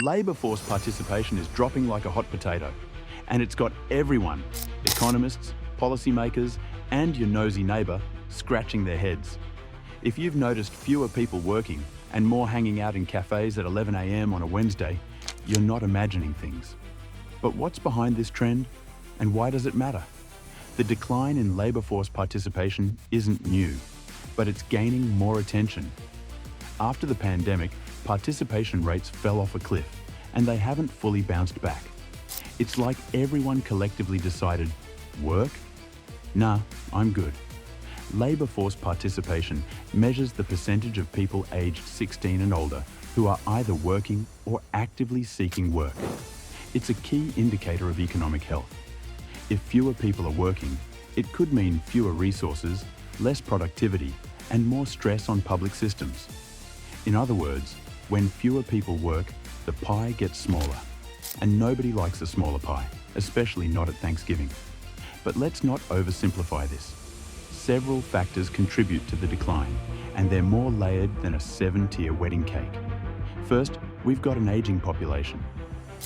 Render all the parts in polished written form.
Labour force participation is dropping like a hot potato, and it's got everyone, economists, policymakers, and your nosy neighbour, scratching their heads. If you've noticed fewer people working and more hanging out in cafes at 11 a.m. on a Wednesday, you're not imagining things. But what's behind this trend, and why does it matter? The decline in labour force participation isn't new, but it's gaining more attention. After the pandemic, participation rates fell off a cliff, and they haven't fully bounced back. It's like everyone collectively decided, work? Nah, I'm good. Labour force participation measures the percentage of people aged 16 and older who are either working or actively seeking work. It's a key indicator of economic health. If fewer people are working, it could mean fewer resources, less productivity, and more stress on public systems. In other words, when fewer people work, the pie gets smaller. And nobody likes a smaller pie, especially not at Thanksgiving. But let's not oversimplify this. Several factors contribute to the decline, and they're more layered than a 7-tier wedding cake. First, we've got an aging population.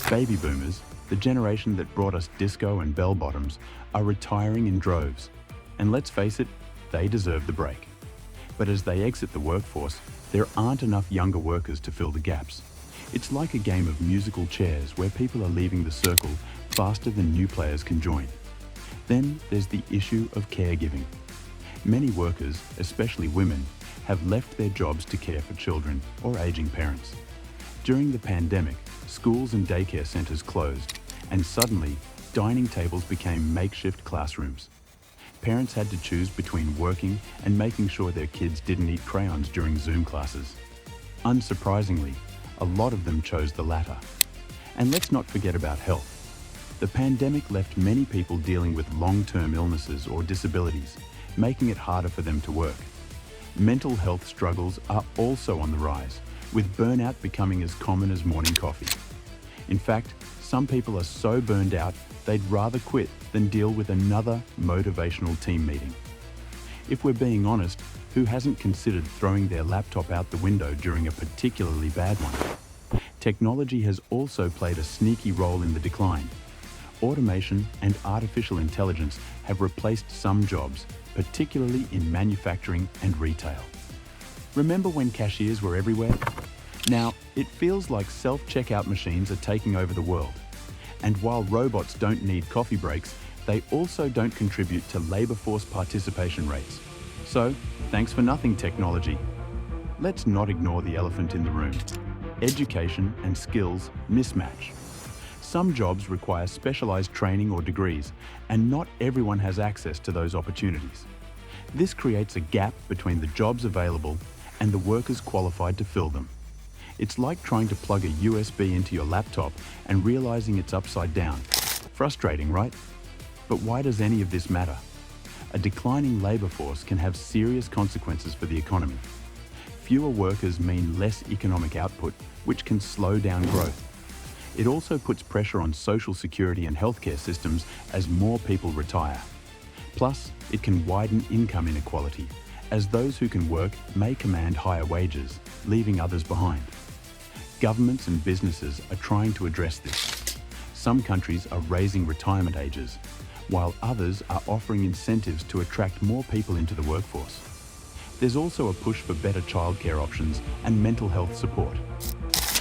Baby boomers, the generation that brought us disco and bell-bottoms, are retiring in droves. And let's face it, they deserve the break. But as they exit the workforce, there aren't enough younger workers to fill the gaps. It's like a game of musical chairs where people are leaving the circle faster than new players can join. Then there's the issue of caregiving. Many workers, especially women, have left their jobs to care for children or aging parents. During the pandemic, schools and daycare centres closed, and suddenly, dining tables became makeshift classrooms. Parents had to choose between working and making sure their kids didn't eat crayons during Zoom classes. Unsurprisingly, a lot of them chose the latter. And let's not forget about health. The pandemic left many people dealing with long-term illnesses or disabilities, making it harder for them to work. Mental health struggles are also on the rise, with burnout becoming as common as morning coffee. In fact, some people are so burned out they'd rather quit than deal with another motivational team meeting. If we're being honest, who hasn't considered throwing their laptop out the window during a particularly bad one? Technology has also played a sneaky role in the decline. Automation and artificial intelligence have replaced some jobs, particularly in manufacturing and retail. Remember when cashiers were everywhere? Now, it feels like self-checkout machines are taking over the world. And while robots don't need coffee breaks, they also don't contribute to labour force participation rates. So, thanks for nothing, technology. Let's not ignore the elephant in the room. Education and skills mismatch. Some jobs require specialised training or degrees, and not everyone has access to those opportunities. This creates a gap between the jobs available and the workers qualified to fill them. It's like trying to plug a USB into your laptop and realising it's upside down. Frustrating, right? But why does any of this matter? A declining labour force can have serious consequences for the economy. Fewer workers mean less economic output, which can slow down growth. It also puts pressure on social security and healthcare systems as more people retire. Plus, it can widen income inequality, as those who can work may command higher wages, leaving others behind. Governments and businesses are trying to address this. Some countries are raising retirement ages, while others are offering incentives to attract more people into the workforce. There's also a push for better childcare options and mental health support.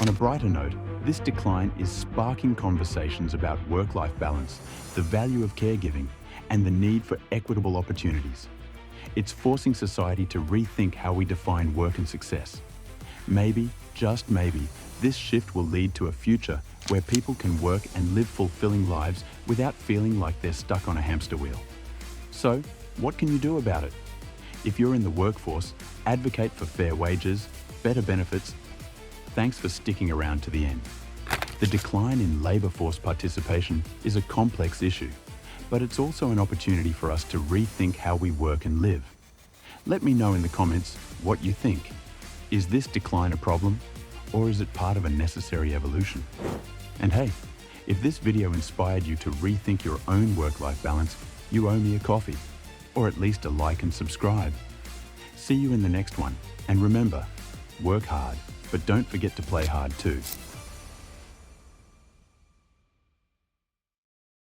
On a brighter note, this decline is sparking conversations about work-life balance, the value of caregiving, and the need for equitable opportunities. It's forcing society to rethink how we define work and success. Maybe, just maybe, this shift will lead to a future where people can work and live fulfilling lives without feeling like they're stuck on a hamster wheel. So, what can you do about it? If you're in the workforce, advocate for fair wages, better benefits. Thanks for sticking around to the end. The decline in labour force participation is a complex issue, but it's also an opportunity for us to rethink how we work and live. Let me know in the comments what you think. Is this decline a problem, or is it part of a necessary evolution? And hey, if this video inspired you to rethink your own work-life balance, you owe me a coffee, or at least a like and subscribe. See you in the next one, and remember, work hard, but don't forget to play hard too.